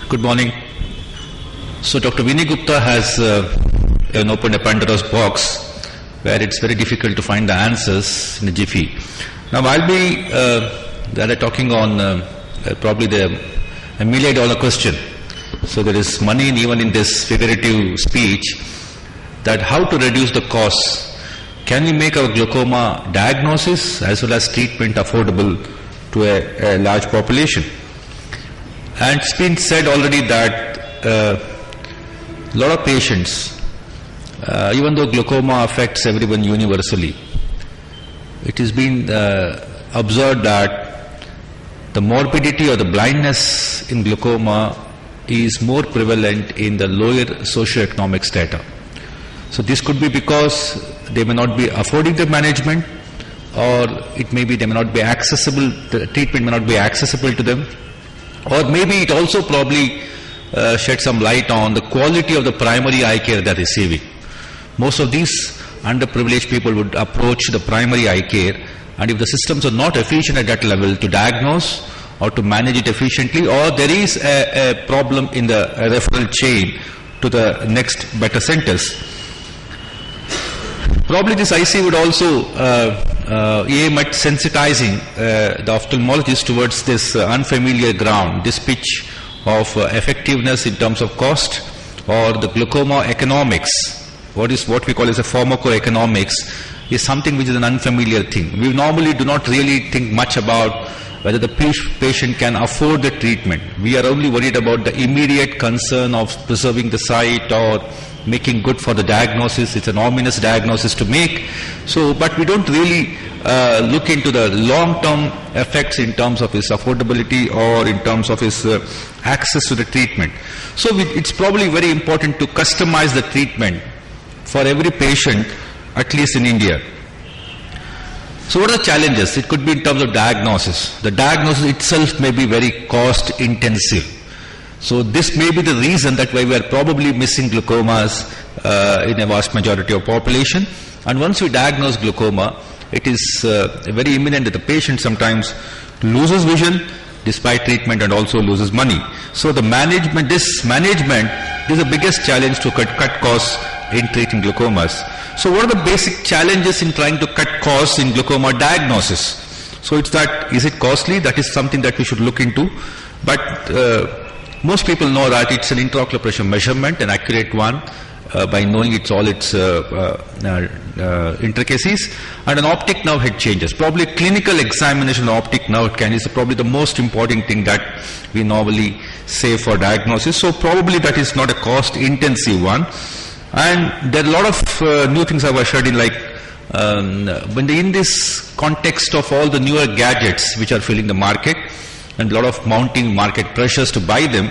Good morning. So Dr. Vinay Gupta has opened a Pandora's box where it's very difficult to find the answers in a jiffy. Now I'll be talking on probably a $1 million question. So there is money even in this figurative speech, that how to reduce the costs. Can we make our glaucoma diagnosis as well as treatment affordable to a large population? And it's been said already that a lot of patients, even though glaucoma affects everyone universally, it has been observed that the morbidity or the blindness in glaucoma is more prevalent in the lower socioeconomic strata. So this could be because they may not be affording the management, or it may be they may not be accessible, the treatment may not be accessible to them, or maybe it also probably shed some light on the quality of the primary eye care they're receiving. Most of these underprivileged people would approach the primary eye care, and if the systems are not efficient at that level to diagnose or to manage it efficiently, or there is a problem in the referral chain to the next better centers. Probably this IC would also aim at sensitizing the ophthalmologist towards this unfamiliar ground, this pitch of effectiveness in terms of cost, or the glaucoma economics. What we call as a pharmacoeconomics is something which is an unfamiliar thing. We normally do not really think much about whether the patient can afford the treatment. We are only worried about the immediate concern of preserving the sight or making good for the diagnosis. It's an ominous diagnosis to make. So, but we don't really look into the long-term effects in terms of his affordability or in terms of his access to the treatment. So it's probably very important to customize the treatment for every patient, at least in India. So what are the challenges? It could be in terms of diagnosis. The diagnosis itself may be very cost intensive. So this may be the reason that why we are probably missing glaucomas in a vast majority of population. And once we diagnose glaucoma, it is very imminent that the patient sometimes loses vision despite treatment and also loses money. So the management, this is the biggest challenge to cut costs in treating glaucomas. So what are the basic challenges in trying to cut costs in glaucoma diagnosis? So it's that, is it costly? That is something that we should look into. But most people know that it's an intraocular pressure measurement, an accurate one, by knowing all its intricacies, and an optic nerve head changes. Probably clinical examination of optic nerve scan is probably the most important thing that we normally say for diagnosis. So probably that is not a cost intensive one. And there are a lot of new things I was studying, like in this context of all the newer gadgets which are filling the market, and a lot of mounting market pressures to buy them,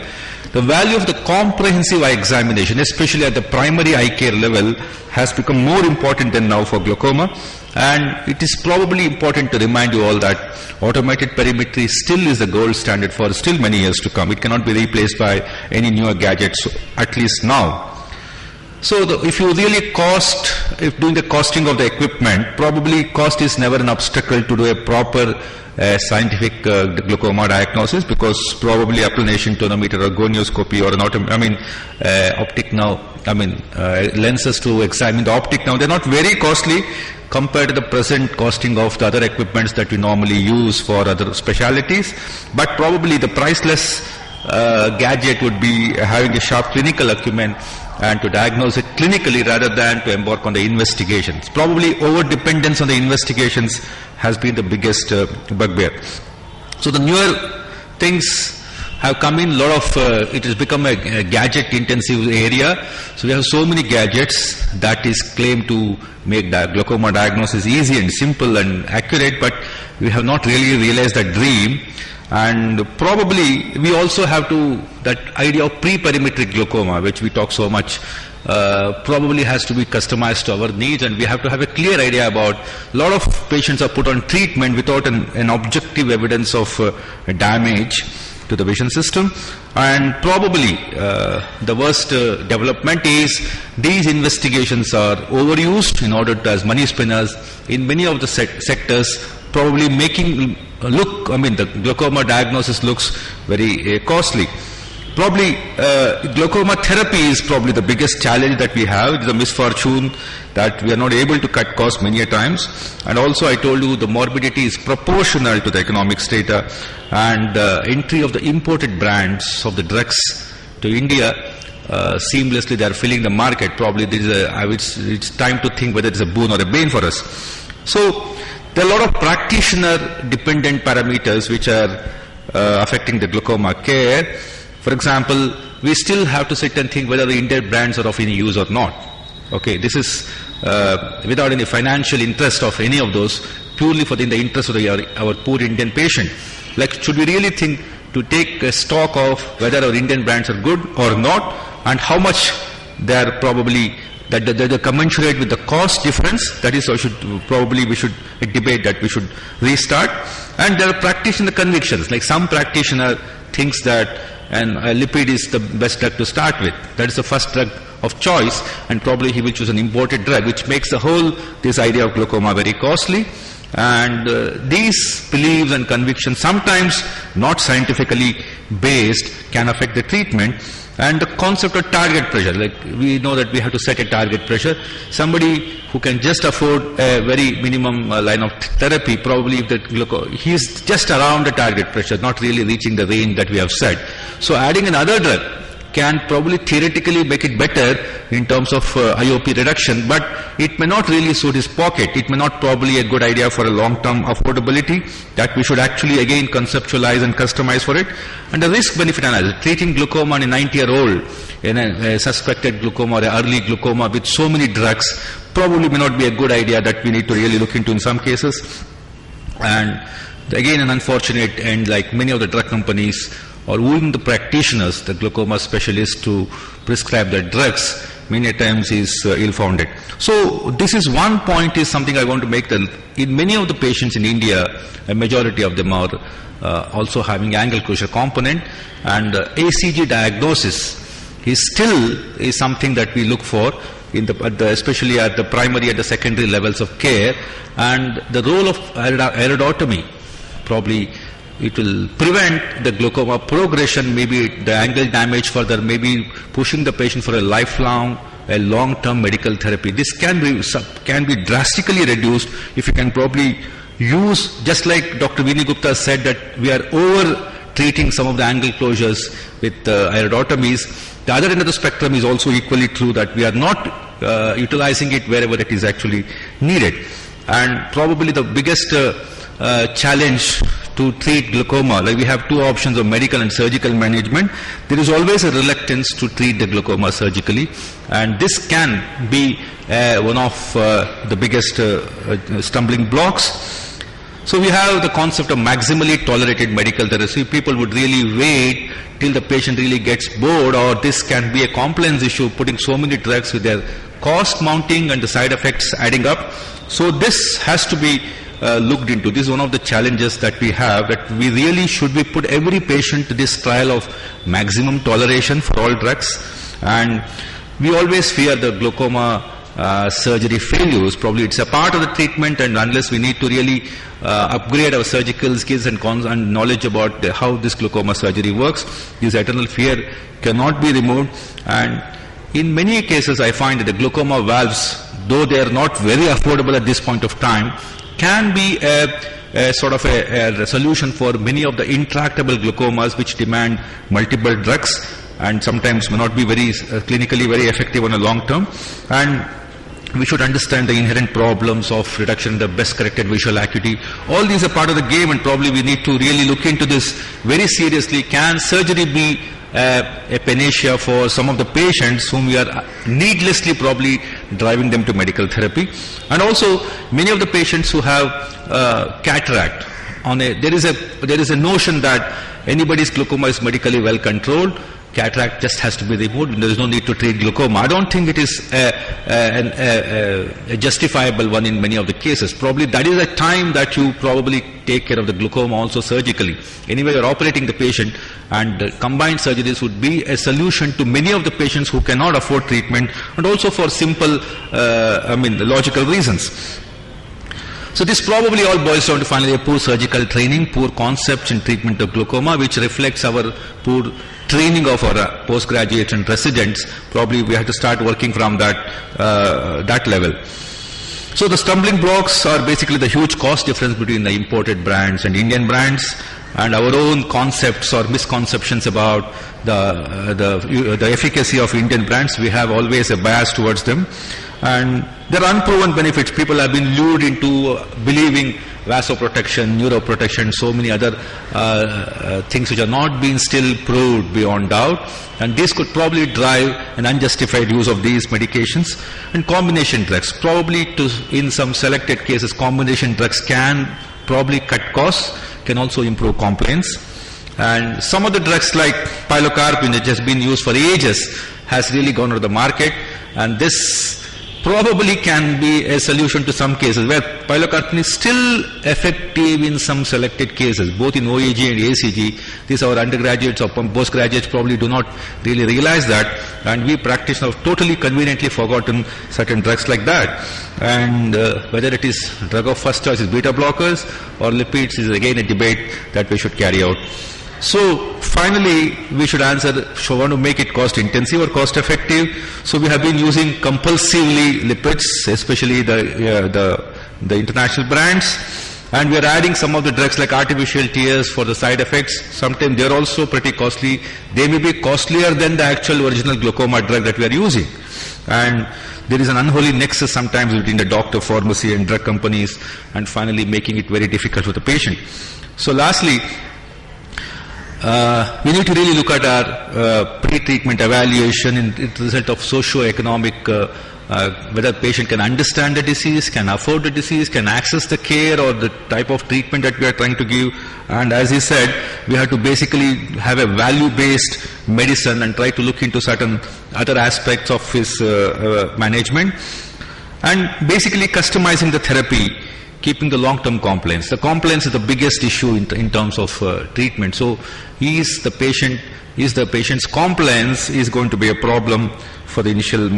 the value of the comprehensive eye examination, especially at the primary eye care level, has become more important than now for glaucoma. And it is probably important to remind you all that automated perimetry still is the gold standard for still many years to come. It cannot be replaced by any newer gadgets, at least now. So if you really if doing the costing of the equipment, probably cost is never an obstacle to do a proper scientific glaucoma diagnosis, because probably applanation tonometer or gonioscopy or optic nerve, lenses to examine the optic nerve, they're not very costly compared to the present costing of the other equipments that we normally use for other specialities. But probably the priceless gadget would be having a sharp clinical acumen and to diagnose it clinically rather than to embark on the investigations. Probably over-dependence on the investigations has been the biggest bugbear. So the newer things have come in, it has become a gadget-intensive area. So we have so many gadgets that is claimed to make glaucoma diagnosis easy and simple and accurate, but we have not really realized that dream. And probably we also have that idea of pre-perimetric glaucoma, which we talk so much, probably has to be customized to our needs, and we have to have a clear idea about a lot of patients are put on treatment without an objective evidence of damage to the vision system. And probably the worst development is these investigations are overused in order to, as money spinners in many of the sectors, probably making the glaucoma diagnosis looks very costly. Probably glaucoma therapy is probably the biggest challenge that we have. It is a misfortune that we are not able to cut costs many a times. And also I told you the morbidity is proportional to the economic strata, and entry of the imported brands of the drugs to India, seamlessly they are filling the market. Probably there is it's time to think whether it's a boon or a bane for us. So there are a lot of practitioner dependent parameters which are affecting the glaucoma care. For example, we still have to sit and think whether the Indian brands are of any use or not. Okay, this is without any financial interest of any of those, purely for the interest of our poor Indian patient. Like, should we really think to take a stock of whether our Indian brands are good or not, and how much they are probably that they're commensurate with the cost difference? That is, we should debate that we should restart. And there are practitioner convictions. Like, some practitioner thinks that and a lipid is the best drug to start with. That is the first drug of choice, and probably he will choose an imported drug, which makes this idea of glaucoma very costly. And these beliefs and convictions, sometimes not scientifically based, can affect the treatment. And the concept of target pressure, like we know that we have to set a target pressure. Somebody who can just afford a very minimum line of therapy, probably if he is just around the target pressure, not really reaching the range that we have set. So adding another drug can probably theoretically make it better in terms of IOP reduction, but it may not really suit his pocket. It may not probably a good idea for a long-term affordability, that we should actually again conceptualize and customize for it. And the risk-benefit analysis, treating glaucoma in a 90-year-old, in a suspected glaucoma or early glaucoma with so many drugs, probably may not be a good idea that we need to really look into in some cases. And again, an unfortunate end, like many of the drug companies or even the practitioners, the glaucoma specialists, to prescribe the drugs, many times is ill-founded. So this is one point, is something I want to make, that in many of the patients in India, a majority of them are also having angle closure component, and ACG diagnosis is something that we look for, especially at the primary and the secondary levels of care. And the role of iridotomy, probably it will prevent the glaucoma progression, maybe the angle damage further, maybe pushing the patient for a long-term medical therapy. This can be drastically reduced if you can probably use, just like Dr. Vinay Gupta said, that we are over treating some of the angle closures with iridotomies. The other end of the spectrum is also equally true, that we are not utilizing it wherever it is actually needed. And probably the biggest challenge to treat glaucoma, like we have two options of medical and surgical management. There is always a reluctance to treat the glaucoma surgically, and this can be one of the biggest stumbling blocks. So we have the concept of maximally tolerated medical therapy. People would really wait till the patient really gets bored, or this can be a compliance issue, putting so many drugs with their cost mounting and the side effects adding up. So this has to be looked into. This is one of the challenges that we have, that we really should be put every patient to this trial of maximum toleration for all drugs. And we always fear the glaucoma surgery failures. Probably it's a part of the treatment, and unless we need to really upgrade our surgical skills and knowledge about how this glaucoma surgery works, this eternal fear cannot be removed. And in many cases I find that the glaucoma valves, though they are not very affordable at this point of time, can be a sort of a solution for many of the intractable glaucomas which demand multiple drugs and sometimes may not be very clinically very effective on a long term. And we should understand the inherent problems of reduction in the best corrected visual acuity. All these are part of the game, and probably we need to really look into this very seriously. Can surgery be a panacea for some of the patients whom we are needlessly probably driving them to medical therapy? And also many of the patients who have cataract, there is a notion that anybody's glaucoma is medically well controlled. Cataract just has to be removed, there is no need to treat glaucoma. I don't think it is a justifiable one in many of the cases. Probably that is a time that you probably take care of the glaucoma also surgically. Anyway, you are operating the patient, and combined surgeries would be a solution to many of the patients who cannot afford treatment, and also for simple, logical reasons. So this probably all boils down to finally a poor surgical training, poor concepts in treatment of glaucoma, which reflects our poor training of our postgraduates and residents, probably we have to start working from that level. So the stumbling blocks are basically the huge cost difference between the imported brands and Indian brands, and our own concepts or misconceptions about the efficacy of Indian brands. We have always a bias towards them, and there are unproven benefits. People have been lured into believing vasoprotection, neuroprotection, so many other things which are not being still proved beyond doubt, and this could probably drive an unjustified use of these medications. And combination drugs, probably in some selected cases, combination drugs can probably cut costs, can also improve compliance. And some of the drugs like pilocarpine, which has been used for ages, has really gone out of the market, and this probably can be a solution to some cases where pilocarpine is still effective in some selected cases, both in OEG and ACG. These our undergraduates or postgraduates probably do not really realize that, and we practitioners have totally conveniently forgotten certain drugs like that. And whether it is drug of first choice is beta blockers or lipids is again a debate that we should carry out. So finally, we should answer, want to make it cost intensive or cost effective. So we have been using compulsively lipids, especially the international brands, and we are adding some of the drugs like artificial tears for the side effects. Sometimes they are also pretty costly. They may be costlier than the actual original glaucoma drug that we are using. And there is an unholy nexus sometimes between the doctor, pharmacy and drug companies, and finally making it very difficult for the patient. So lastly, we need to really look at our pre-treatment evaluation in the result of socio-economic, whether the patient can understand the disease, can afford the disease, can access the care or the type of treatment that we are trying to give. And as he said, we have to basically have a value-based medicine and try to look into certain other aspects of his management, and basically customizing the therapy, keeping the long-term compliance. The compliance is the biggest issue in terms of treatment. So is the patient's compliance is going to be a problem for the initial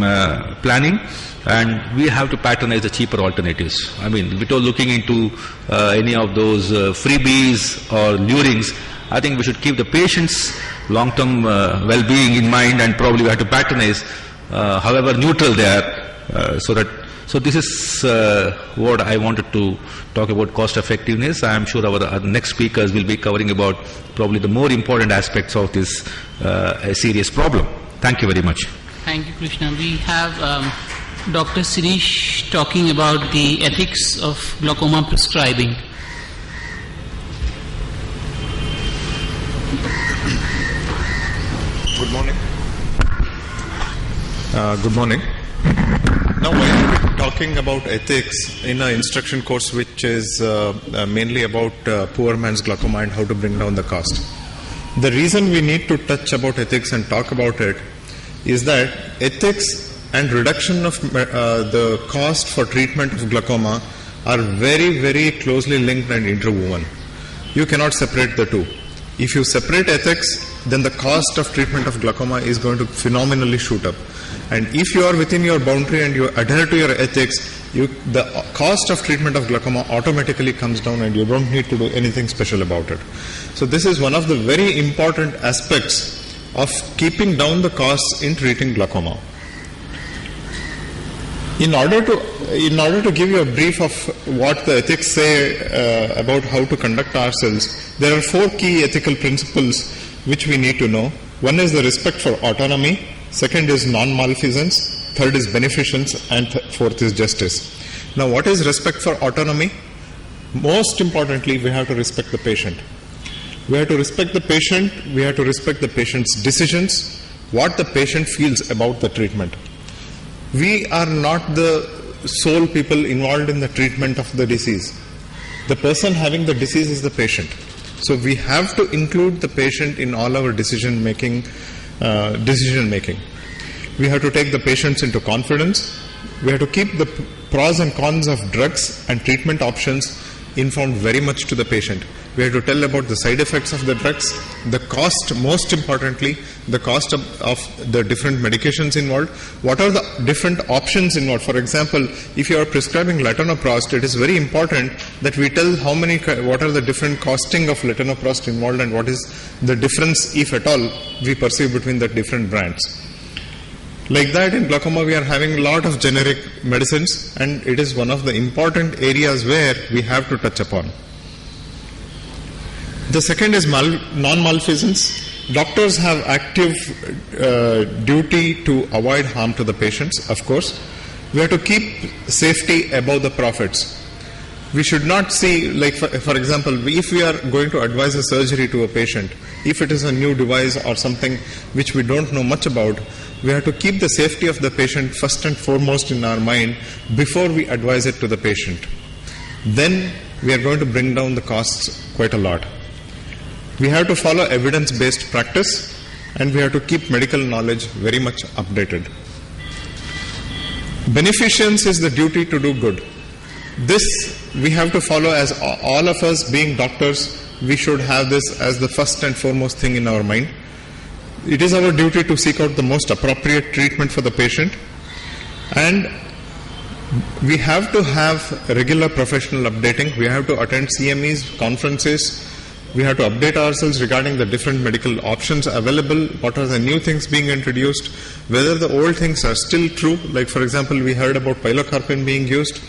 planning, and we have to patronize the cheaper alternatives. I mean, without looking into any of those freebies or lurings, I think we should keep the patient's long-term well-being in mind, and probably we have to patronize, however neutral they are, So this is what I wanted to talk about cost effectiveness. I am sure our next speakers will be covering about probably the more important aspects of this a serious problem. Thank you very much. Thank you, Krishna. We have Dr. Sirish talking about the ethics of glaucoma prescribing. Good morning. Good morning. Now, I am talking about ethics in an instruction course which is mainly about poor man's glaucoma and how to bring down the cost. The reason we need to touch about ethics and talk about it is that ethics and reduction of the cost for treatment of glaucoma are very, very closely linked and interwoven. You cannot separate the two. If you separate ethics, then the cost of treatment of glaucoma is going to phenomenally shoot up. And if you are within your boundary and you adhere to your ethics, the cost of treatment of glaucoma automatically comes down and you don't need to do anything special about it. So this is one of the very important aspects of keeping down the costs in treating glaucoma. In order to give you a brief of what the ethics say about how to conduct ourselves, there are 4 key ethical principles which we need to know. One is the respect for autonomy, second is non-malfeasance, third is beneficence, and fourth is justice. Now, what is respect for autonomy? Most importantly, we have to respect the patient. We have to respect the patient, we have to respect the patient's decisions, what the patient feels about the treatment. We are not the sole people involved in the treatment of the disease. The person having the disease is the patient. So we have to include the patient in all our decision making. We have to take the patients into confidence. We have to keep the pros and cons of drugs and treatment options informed very much to the patient. We have to tell about the side effects of the drugs, the cost, most importantly, the cost of the different medications involved, what are the different options involved. For example, if you are prescribing latanoprost, it is very important that we tell what are the different costing of latanoprost involved and what is the difference, if at all, we perceive between the different brands. Like that, in glaucoma, we are having a lot of generic medicines, and it is one of the important areas where we have to touch upon. The second is non-malfeasance. Doctors have active duty to avoid harm to the patients, of course. We have to keep safety above the profits. We should not see, like for example, if we are going to advise a surgery to a patient, if it is a new device or something which we don't know much about, we have to keep the safety of the patient first and foremost in our mind before we advise it to the patient. Then we are going to bring down the costs quite a lot. We have to follow evidence-based practice, and we have to keep medical knowledge very much updated. Beneficence is the duty to do good. This we have to follow, as all of us being doctors, we should have this as the first and foremost thing in our mind. It is our duty to seek out the most appropriate treatment for the patient, and we have to have regular professional updating. We have to attend CMEs, conferences. We have to update ourselves regarding the different medical options available, what are the new things being introduced, whether the old things are still true. Like for example, we heard about pilocarpine being used.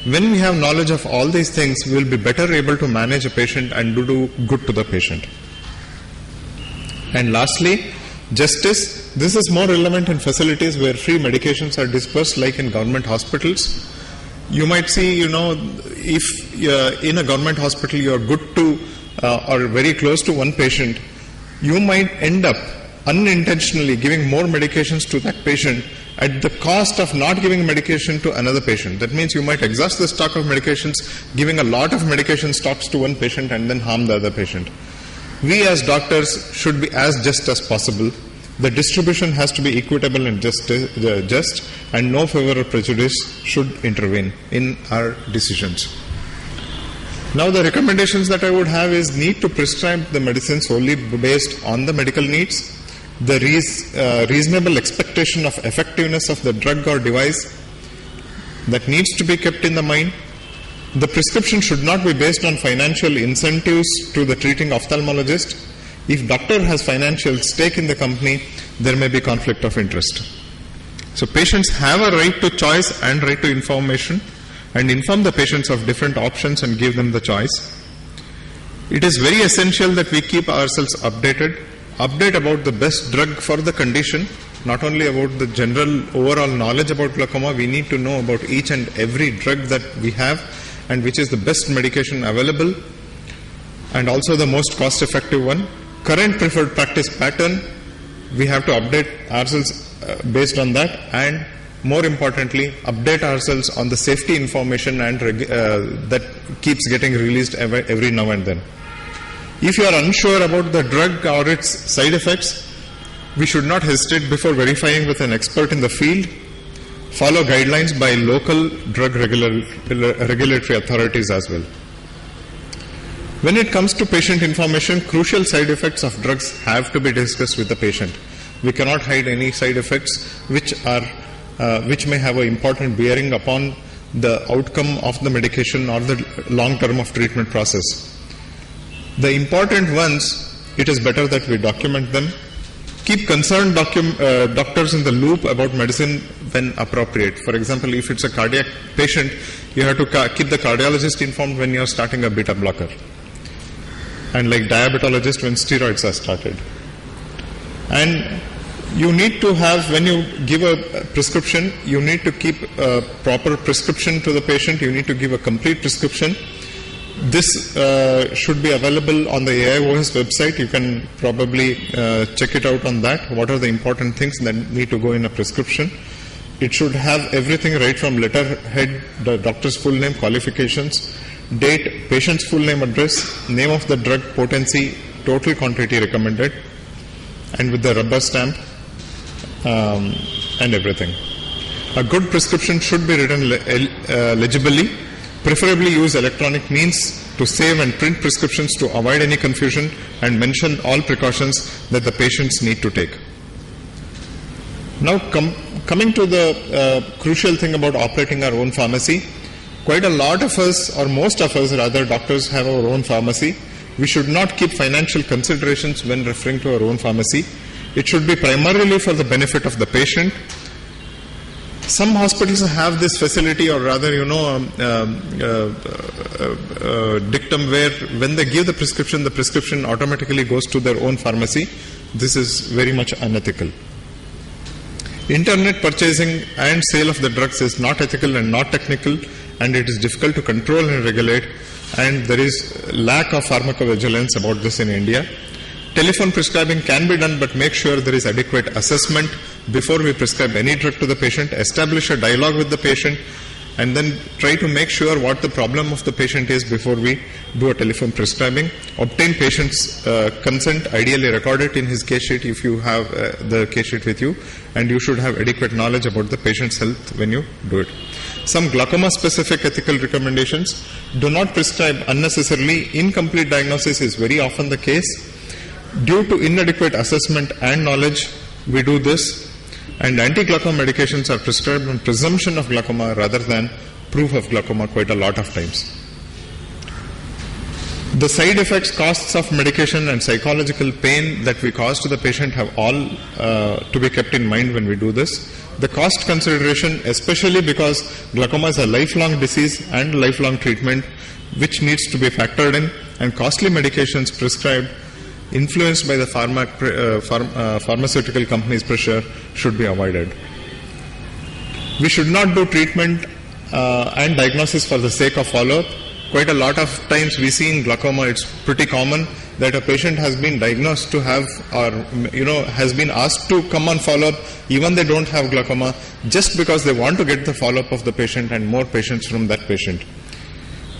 When we have knowledge of all these things, we will be better able to manage a patient and do good to the patient. And lastly, justice. This is more relevant in facilities where free medications are dispersed, like in government hospitals. You might see, if in a government hospital you are good to or very close to one patient, you might end up unintentionally giving more medications to that patient at the cost of not giving medication to another patient. That means you might exhaust the stock of medications, giving a lot of medication stocks to one patient and then harm the other patient. We as doctors should be as just as possible. The distribution has to be equitable and just, and no favor or prejudice should intervene in our decisions. Now the recommendations that I would have is need to prescribe the medicine solely based on the medical needs, the reasonable expectation of effectiveness of the drug or device that needs to be kept in the mind. The prescription should not be based on financial incentives to the treating ophthalmologist. If doctor has financial stake in the company, there may be conflict of interest. So patients have a right to choice and right to information, and inform the patients of different options and give them the choice. It is very essential that we keep ourselves update about the best drug for the condition, not only about the general overall knowledge about glaucoma. We need to know about each and every drug that we have and which is the best medication available and also the most cost effective one. Current preferred practice pattern, we have to update ourselves based on that, and more importantly, update ourselves on the safety information and that keeps getting released every now and then. If you are unsure about the drug or its side effects, we should not hesitate before verifying with an expert in the field. Follow guidelines by local drug regulatory authorities as well. When it comes to patient information, crucial side effects of drugs have to be discussed with the patient. We cannot hide any side effects which may have an important bearing upon the outcome of the medication or the long term of treatment process. The important ones, it is better that we document them. Keep concerned doctors in the loop about medicine when appropriate. For example, if it's a cardiac patient, you have to keep the cardiologist informed when you are starting a beta blocker. And like diabetologist when steroids are started. And you need to have, when you give a prescription, you need to keep a proper prescription to the patient. You need to give a complete prescription. This should be available on the AIOS website. You can probably check it out on that. What are the important things that need to go in a prescription? It should have everything right from letterhead, the doctor's full name, qualifications, date, patient's full name, address, name of the drug, potency, total quantity recommended, and with the rubber stamp and everything. A good prescription should be written legibly Preferably use electronic means to save and print prescriptions to avoid any confusion, and mention all precautions that the patients need to take. Now coming to the crucial thing about operating our own pharmacy, quite a lot of us, or most of us rather, doctors have our own pharmacy. We should not keep financial considerations when referring to our own pharmacy. It should be primarily for the benefit of the patient. Some hospitals have this facility, or rather, dictum where when they give the prescription automatically goes to their own pharmacy. This is very much unethical. Internet purchasing and sale of the drugs is not ethical and not technical, and it is difficult to control and regulate, and there is lack of pharmacovigilance about this in India. Telephone prescribing can be done, but make sure there is adequate assessment before we prescribe any drug to the patient. Establish a dialogue with the patient, and then try to make sure what the problem of the patient is before we do a telephone prescribing. Obtain patient's consent, ideally record it in his case sheet if you have the case sheet with you, and you should have adequate knowledge about the patient's health when you do it. Some glaucoma-specific ethical recommendations: do not prescribe unnecessarily. Incomplete diagnosis is very often the case. Due to inadequate assessment and knowledge, we do this, and anti-glaucoma medications are prescribed on presumption of glaucoma rather than proof of glaucoma quite a lot of times. The side effects, costs of medication, and psychological pain that we cause to the patient have all to be kept in mind when we do this. The cost consideration, especially because glaucoma is a lifelong disease and lifelong treatment which needs to be factored in, and costly medications prescribed influenced by the pharmaceutical companies' pressure should be avoided. We should not do treatment and diagnosis for the sake of follow-up. Quite a lot of times we see in glaucoma, it's pretty common that a patient has been diagnosed to have, or has been asked to come on follow-up, even they don't have glaucoma, just because they want to get the follow-up of the patient and more patients from that patient.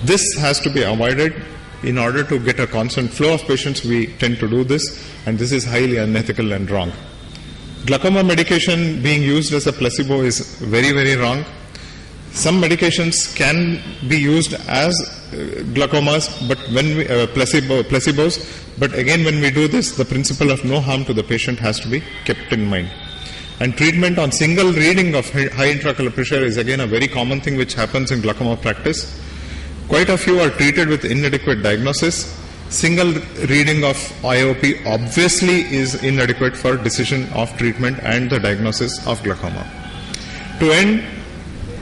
This has to be avoided. In order to get a constant flow of patients, we tend to do this, and this is highly unethical and wrong. Glaucoma medication being used as a placebo is very, very wrong. Some medications can be used as glaucomas, but when we, placebos, but again when we do this, the principle of no harm to the patient has to be kept in mind. And treatment on single reading of high intraocular pressure is again a very common thing which happens in glaucoma practice. Quite a few are treated with inadequate diagnosis. Single reading of IOP obviously is inadequate for decision of treatment and the diagnosis of glaucoma. To end,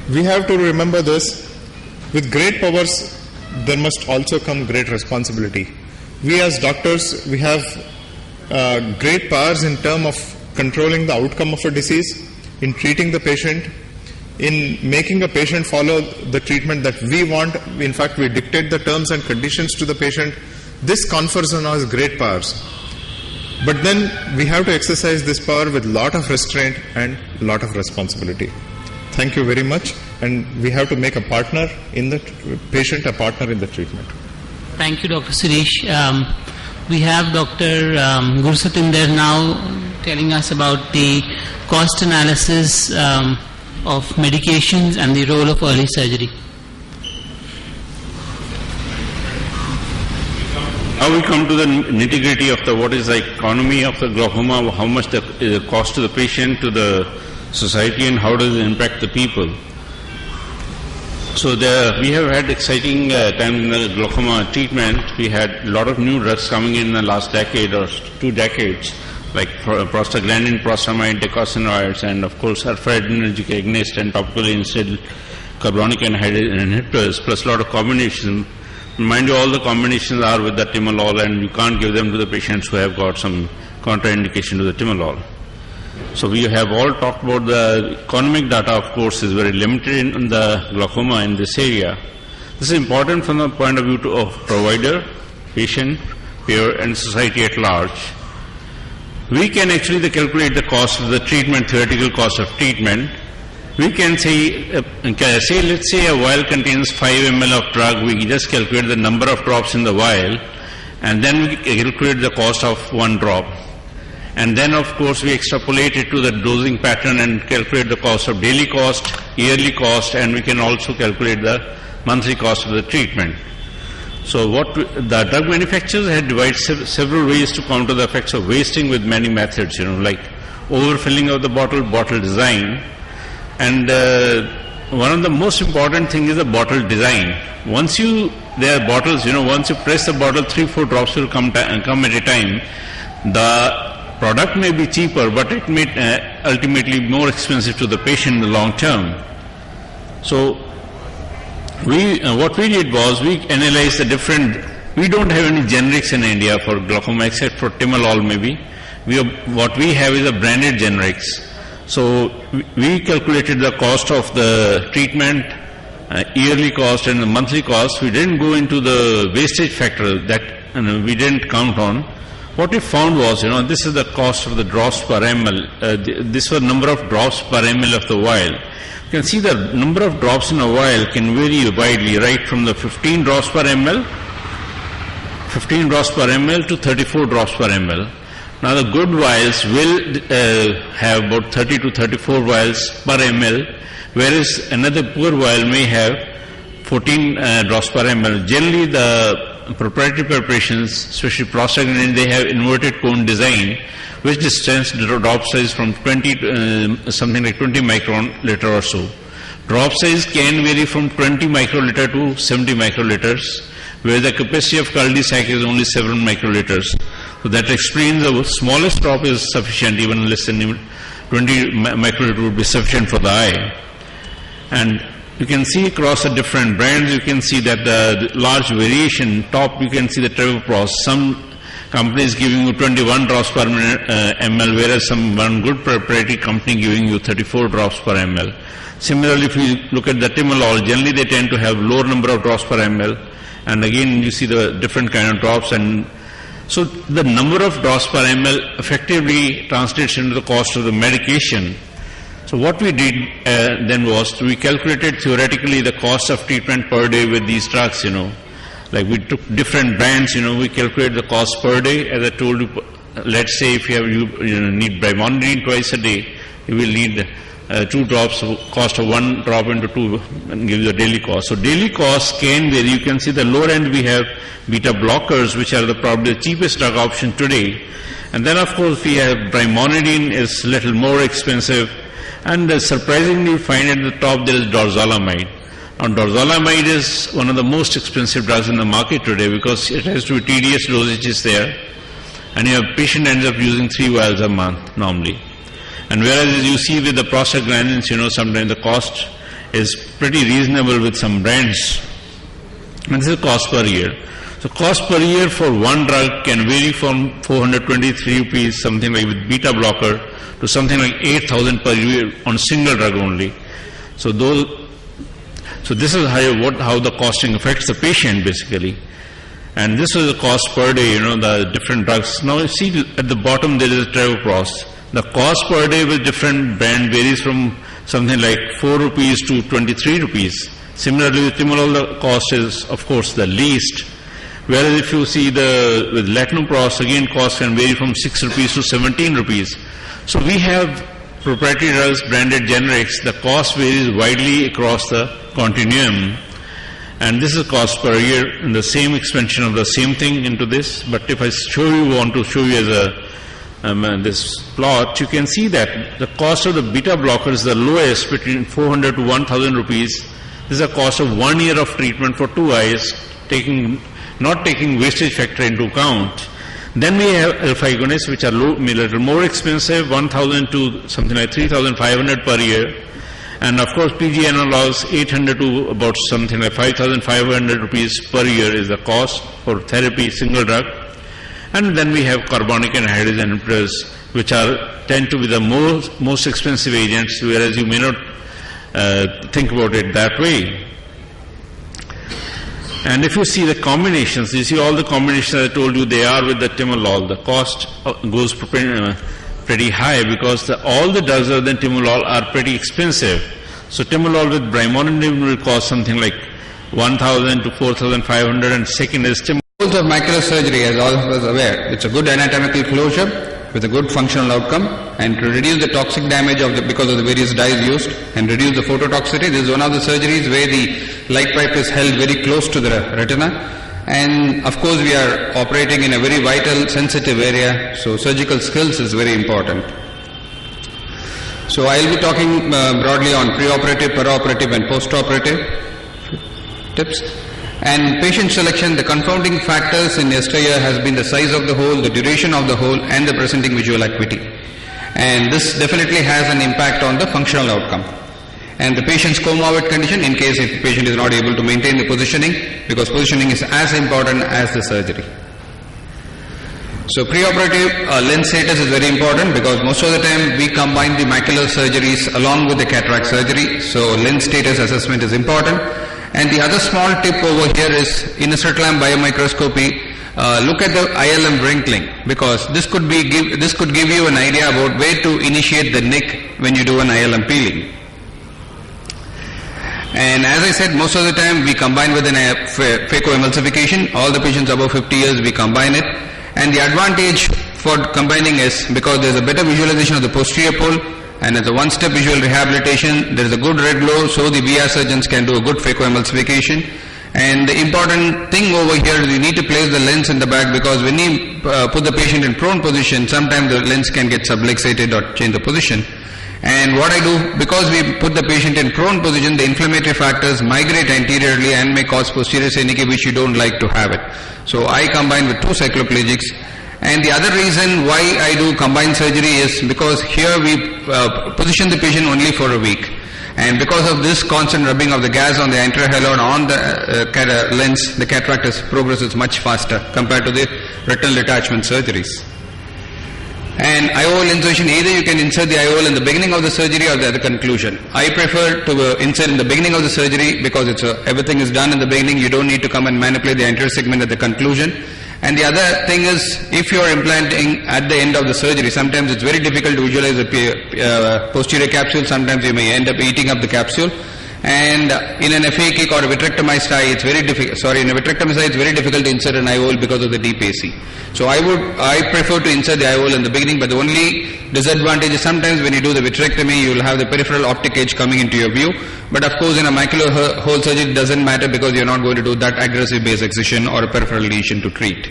we have to remember this: with great powers, there must also come great responsibility. We as doctors, we have great powers in terms of controlling the outcome of a disease, in treating the patient, in making a patient follow the treatment that we want. In fact, we dictate the terms and conditions to the patient. This confers on us great powers. But then we have to exercise this power with lot of restraint and lot of responsibility. Thank you very much. And we have to make a partner in the patient, a partner in the treatment. Thank you, Dr. Sirish. We have Dr. Gursatinder now telling us about the cost analysis of medications and the role of early surgery. Now we come to the nitty-gritty of what is the economy of the glaucoma, how much the cost to the patient, to the society, and how does it impact the people. So we have had exciting time in the glaucoma treatment. We had a lot of new drugs coming in the last decade or 2 decades, like prostaglandin, prostacyclin, decosanoids, and of course alpha-adrenergic agonist and topically instilled carbonic anhydrase inhibitors, plus a lot of combinations. Mind you, all the combinations are with the timolol, and you can't give them to the patients who have got some contraindication to the timolol. So we have all talked about the economic data, of course, is very limited in the glaucoma in this area. This is important from the point of view of provider, patient, payer, and society at large. We can actually calculate the cost of the treatment, theoretical cost of treatment. We can say, let's say a vial contains 5 ml of drug. We just calculate the number of drops in the vial, and then we calculate the cost of 1 drop. And then, of course, we extrapolate it to the dosing pattern and calculate the cost of daily cost, yearly cost, and we can also calculate the monthly cost of the treatment. So the drug manufacturers had divided several ways to counter the effects of wasting with many methods, like overfilling of the bottle design, and one of the most important thing is the bottle design. There are bottles, once you press the bottle, 3-4 drops will come at a time. The product may be cheaper, but it may ultimately be more expensive to the patient in the long term. So what we did was we analyzed the different. We don't have any generics in India for glaucoma except for Timolol maybe. What we have is a branded generics. So we calculated the cost of the treatment, yearly cost and the monthly cost. We didn't go into the wastage factor that we didn't count on. What we found was, this is the cost of the drops per ml. This was number of drops per ml of the vial. You can see the number of drops in a vial can vary widely, right from the 15 drops per ml to 34 drops per ml. Now the good vials will have about 30 to 34 vials per ml, whereas another poor vial may have 14 drops per ml. Generally the proprietary preparations, especially prostaglandin, they have inverted cone design, which distance drop size from 20 to something like 20 microliter or so. Drop size can vary from 20 microliter to 70 microliters, where the capacity of cul-de-sac is only 7 microliters. So that explains the smallest drop is sufficient, even less than 20 microliter would be sufficient for the eye. And you can see across the different brands, you can see that the large variation. Top you can see the Travoprost. Some companies giving you 21 drops per ml, whereas one good proprietary company giving you 34 drops per ml. Similarly, if you look at the Timolol, generally they tend to have lower number of drops per ml, and again you see the different kind of drops, and so the number of drops per ml effectively translates into the cost of the medication. So what we did then was we calculated theoretically the cost of treatment per day with these drugs, like we took different brands, we calculated the cost per day. As I told you, let's say if you need brimonidine twice a day, you will need 2 drops, cost of 1 drop into 2 and give you the daily cost. So daily cost can vary. You can see the lower end we have beta blockers, which are probably the cheapest drug option today. And then of course we have brimonidine is little more expensive. And surprisingly, you find at the top there is dorzolamide. Now, dorzolamide is one of the most expensive drugs in the market today because it has to be tedious dosages there, and your patient ends up using 3 vials a month normally. And whereas you see with the prostaglandins, sometimes the cost is pretty reasonable with some brands. And this is cost per year. So cost per year for one drug can vary from 423 rupees, something like with beta blocker, to something like 8,000 per year on single drug only. So this is how the costing affects the patient basically. And this is the cost per day, the different drugs. Now you see at the bottom there is Travoprost. The cost per day with different brand varies from something like 4 rupees to 23 rupees. Similarly with Timolol the cost is of course the least. Whereas if you see with Latanoprost, again cost can vary from 6 rupees to 17 rupees. So we have proprietary drugs, branded generics. The cost varies widely across the continuum, and this is cost per year in the same expansion of the same thing into this. But if I want to show you as this plot, you can see that the cost of the beta blocker is the lowest, between 400 to 1,000 rupees. This is the cost of 1 year of treatment for 2 eyes, not taking wastage factor into account. Then we have alpha agonists, which are a little more expensive, 1,000 to something like 3,500 per year. And of course, PG analogs, 800 to about something like 5,500 rupees per year is the cost for therapy, single drug. And then we have carbonic anhydrase inhibitors, which tend to be the most expensive agents, whereas you may not think about it that way. And if you see the combinations, you see all the combinations I told you, they are with the Timolol. The cost goes pretty high because all the drugs other than Timolol are pretty expensive. So Timolol with brimonidine will cost something like 1,000 to 4,500, and second is Timolol. Of macular surgery, as all of us are aware, it's a good anatomical closure, with a good functional outcome, and to reduce the toxic damage because of the various dyes used and reduce the phototoxicity. This is one of the surgeries where the light pipe is held very close to the retina, and of course we are operating in a very vital, sensitive area, so surgical skills is very important. So I will be talking broadly on preoperative, perioperative and postoperative tips. And patient selection, the confounding factors in yesteryear has been the size of the hole, the duration of the hole and the presenting visual acuity. And this definitely has an impact on the functional outcome. And the patient's comorbid condition in case if the patient is not able to maintain the positioning, because positioning is as important as the surgery. So preoperative lens status is very important because most of the time we combine the macular surgeries along with the cataract surgery. So lens status assessment is important. And the other small tip over here is in a Sirtlam biomicroscopy, look at the ILM wrinkling, because this could give you an idea about where to initiate the nick when you do an ILM peeling. And as I said, most of the time we combine with an phacoemulsification. All the patients above 50 years we combine it. And the advantage for combining is because there is a better visualization of the posterior pole, and as a one-step visual rehabilitation, there is a good red glow, so the VR surgeons can do a good phacoemulsification. And the important thing over here is you need to place the lens in the back, because when you put the patient in prone position, sometimes the lens can get subluxated or change the position. And what I do, because we put the patient in prone position, the inflammatory factors migrate anteriorly and may cause posterior synecdoche, which you don't like to have it. So I combine with 2 cycloplegics. And the other reason why I do combined surgery is because here we position the patient only for a week. And because of this constant rubbing of the gas on the anterior halide on the lens, the cataract progresses much faster compared to the retinal detachment surgeries. And IOL insertion, either you can insert the IOL in the beginning of the surgery or at the conclusion. I prefer to insert in the beginning of the surgery because everything is done in the beginning. You don't need to come and manipulate the anterior segment at the conclusion. And the other thing is, if you are implanting at the end of the surgery, sometimes it's very difficult to visualize the posterior capsule. Sometimes you may end up eating up the capsule. And in an phakic or a vitrectomized eye, it's very difficult. In a vitrectomized eye, it's very difficult to insert an IOL because of the deep AC. So I prefer to insert the IOL in the beginning, but the only disadvantage is sometimes when you do the vitrectomy, you will have the peripheral optic edge coming into your view. But of course, in a macular hole surgery, it doesn't matter because you're not going to do that aggressive base excision or a peripheral lesion to treat.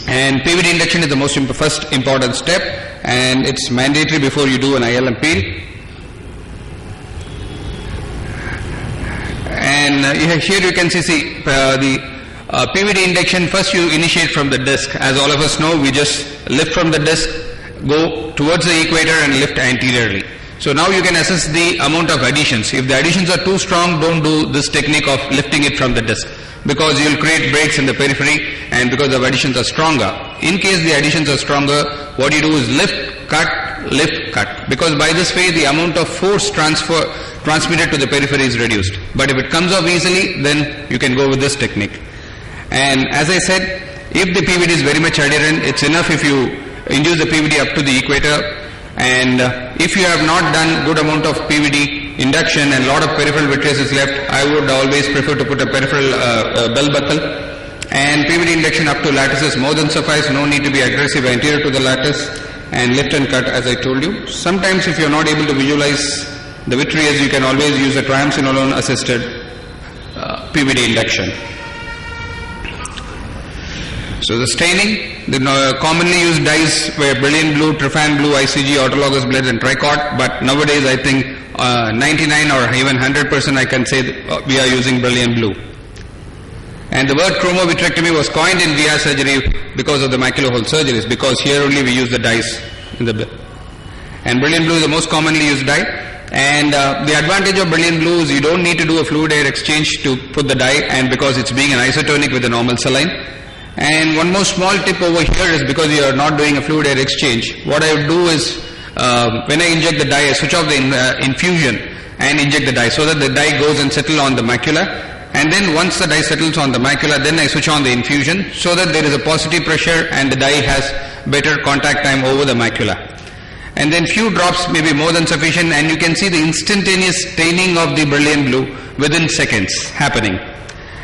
And PVD induction is the first important step, and it's mandatory before you do an ILM peel. And here you can see the PVD induction. First you initiate from the disc. As all of us know, we just lift from the disc, go towards the equator and lift anteriorly. So now you can assess the amount of adhesions. If the adhesions are too strong, don't do this technique of lifting it from the disc, because you will create breaks in the periphery, and because the adhesions are stronger. In case the adhesions are stronger, what you do is lift, cut, because by this way the amount of force transmitted to the periphery is reduced. But if it comes off easily, then you can go with this technique. And as I said, if the PVD is very much adherent, it's enough if you induce the PVD up to the equator. And if you have not done good amount of PVD induction and lot of peripheral vitreous is left, I would always prefer to put a peripheral bell buckle. And PVD induction up to lattice is more than suffice. No need to be aggressive anterior to the lattice, and lift and cut, as I told you. Sometimes if you are not able to visualize the vitreous, you can always use a triamcinolone assisted PVD induction. So the staining, the commonly used dyes were brilliant blue, trypan blue, ICG, autologous blends and tricot, but nowadays I think 99 or even 100% I can say that we are using brilliant blue. And the word chromovitrectomy was coined in VR surgery because of the macular hole surgeries, because here only we use the dyes in the and brilliant blue is the most commonly used dye. And the advantage of brilliant blue is you don't need to do a fluid air exchange to put the dye, and because it's being an isotonic with a normal saline. And one more small tip over here is, because you are not doing a fluid air exchange, what I would do is when I inject the dye, I switch off the infusion and inject the dye so that the dye goes and settles on the macula. And then once the dye settles on the macula, then I switch on the infusion so that there is a positive pressure and the dye has better contact time over the macula. And then few drops may be more than sufficient, and you can see the instantaneous staining of the brilliant blue within seconds happening.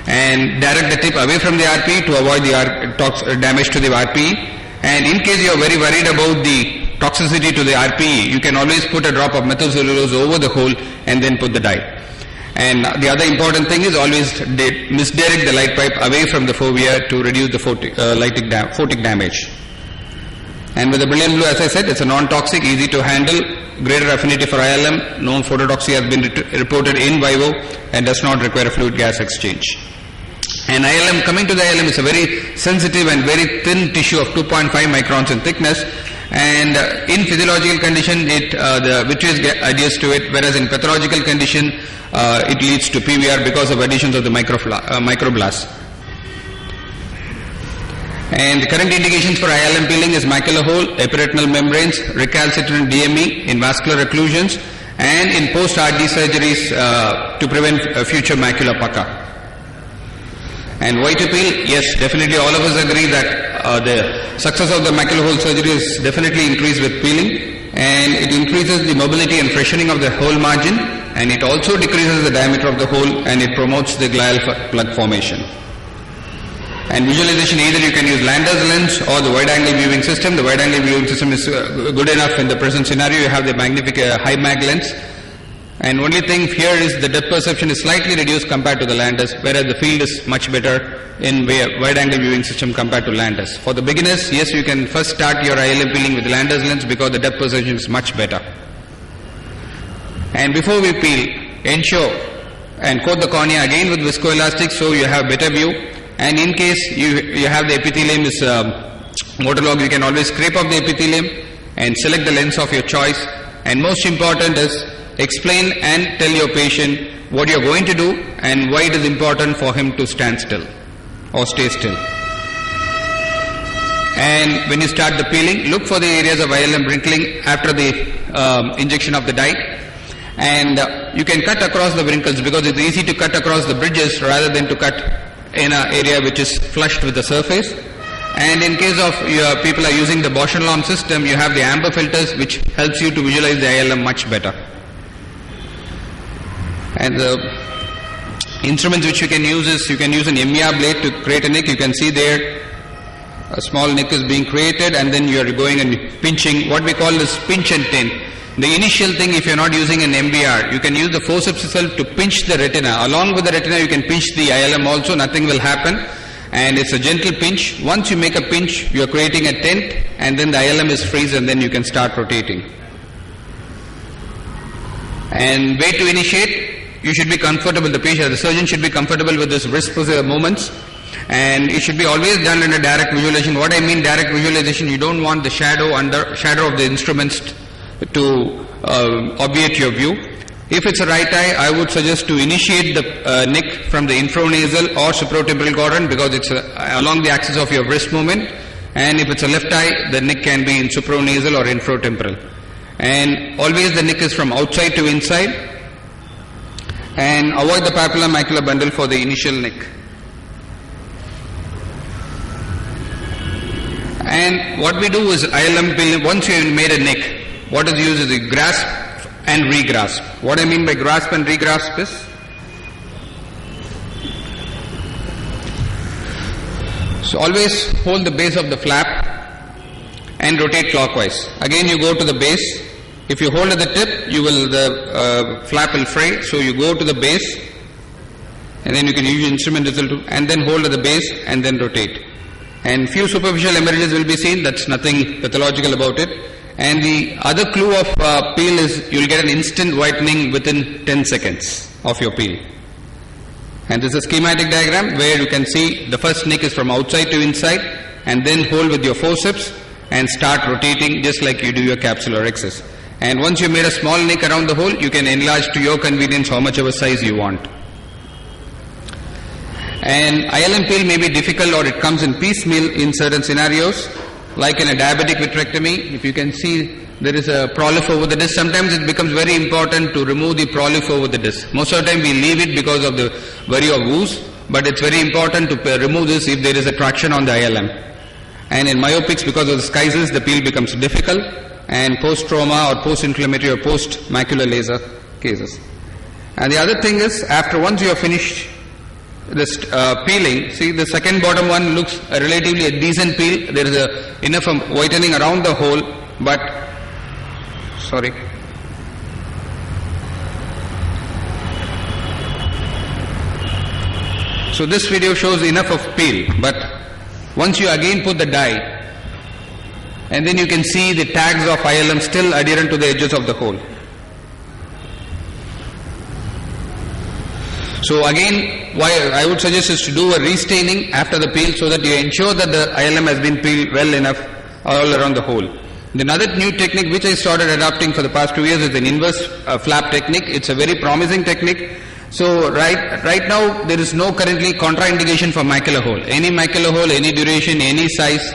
And direct the tip away from the RPE to avoid the damage to the RPE. And in case you are very worried about the toxicity to the RPE, you can always put a drop of methylcellulose over the hole and then put the dye. And the other important thing is always misdirect the light pipe away from the fovea to reduce the photic damage. And with the Brilliant Blue, as I said, it's a non-toxic, easy to handle, greater affinity for ILM, no phototoxicity has been reported in vivo and does not require a fluid gas exchange. And ILM, coming to the ILM, is a very sensitive and very thin tissue of 2.5 microns in thickness, and in physiological condition the vitreous adheres to it, whereas in pathological condition it leads to PVR because of additions of the microblasts. And the current indications for ILM peeling is macular hole, epiretinal membranes, recalcitrant DME in vascular occlusions, and in post-RD surgeries to prevent future macular pucker. And why to peel? Yes, definitely all of us agree that the success of the macular hole surgery is definitely increased with peeling, and it increases the mobility and freshening of the hole margin, and it also decreases the diameter of the hole, and it promotes the glial plug formation. And visualization, either you can use Lander's lens or the wide-angle viewing system. The wide-angle viewing system is good enough in the present scenario. You have the magnific high mag lens. And only thing here is the depth perception is slightly reduced compared to the Landers, whereas the field is much better in wide-angle viewing system compared to Landers. For the beginners, yes, you can first start your ILM peeling with Landers lens because the depth perception is much better. And before we peel, ensure and coat the cornea again with viscoelastic so you have better view. And in case you have the epithelium is waterlogged, you can always scrape off the epithelium and select the lens of your choice. And most important is explain and tell your patient what you are going to do and why it is important for him to stand still or stay still. And when you start the peeling, look for the areas of ILM wrinkling after the injection of the dye. And you can cut across the wrinkles because it's easy to cut across the bridges rather than to cut in an area which is flushed with the surface. And in case of your people are using the Bausch & Lomb system, you have the amber filters which helps you to visualize the ILM much better. And the instruments which you can use is, you can use an MER blade to create a nick. You can see there a small nick is being created, and then you are going and pinching, what we call this pinch and tint. The initial thing, if you are not using an MBR, you can use the forceps itself to pinch the retina. Along with the retina, you can pinch the ILM also, nothing will happen. And it's a gentle pinch. Once you make a pinch, you are creating a tent, and then the ILM is freeze, and then you can start rotating. And way to initiate, you should be comfortable, the patient, the surgeon should be comfortable with this wrist movements. And it should be always done in a direct visualization. What I mean direct visualization, you don't want the shadow of the instruments to obviate your view. If it's a right eye, I would suggest to initiate the nick from the infranasal or supratemporal quadrant because it's along the axis of your wrist movement. And if it's a left eye, the nick can be in supranasal or infratemporal. And always the nick is from outside to inside. And avoid the papilla macular bundle for the initial nick. And what we do is ILM peeling, once you have made a nick, what is used is the grasp and regrasp. What I mean by grasp and regrasp is, so always hold the base of the flap and rotate clockwise. Again you go to the base. If you hold at the tip, the flap will fray. So you go to the base, and then you can use your instrument and then hold at the base and then rotate. And few superficial emerges will be seen. That's nothing pathological about it. And the other clue of peel is you will get an instant whitening within 10 seconds of your peel. And this is a schematic diagram where you can see the first nick is from outside to inside, and then hold with your forceps and start rotating just like you do your capsular excess. And once you made a small nick around the hole, you can enlarge to your convenience how much of a size you want. And ILM peel may be difficult, or it comes in piecemeal in certain scenarios. Like in a diabetic vitrectomy, if you can see there is a prolif over the disc, sometimes it becomes very important to remove the prolif over the disc. Most of the time we leave it because of the worry of ooze, but it's very important to remove this if there is a traction on the ILM. And in myopics, because of the schisis, the peel becomes difficult, and post-trauma or post-inflammatory or post-macular laser cases. And the other thing is, once you have finished this peeling, see the second bottom one looks relatively a decent peel. There is enough whitening around the hole, but sorry. So this video shows enough of peel, but once you again put the dye, and then you can see the tags of ILM still adherent to the edges of the hole. So again, why I would suggest is to do a restaining after the peel so that you ensure that the ILM has been peeled well enough all around the hole. Another new technique which I started adopting for the past 2 years is an inverse flap technique. It's a very promising technique. So right now there is no currently contraindication for macular hole. Any macular hole, any duration, any size,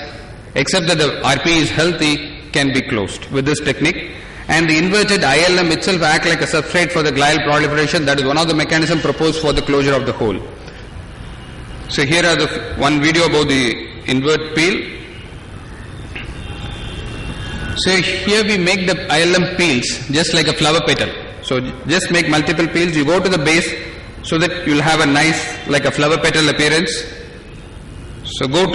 except that the RP is healthy, can be closed with this technique. And the inverted ILM itself act like a substrate for the glial proliferation. That is one of the mechanisms proposed for the closure of the hole. So here are the one video about the invert peel. So here we make the ILM peels just like a flower petal. So just make multiple peels. You go to the base so that you will have a nice like a flower petal appearance. So go to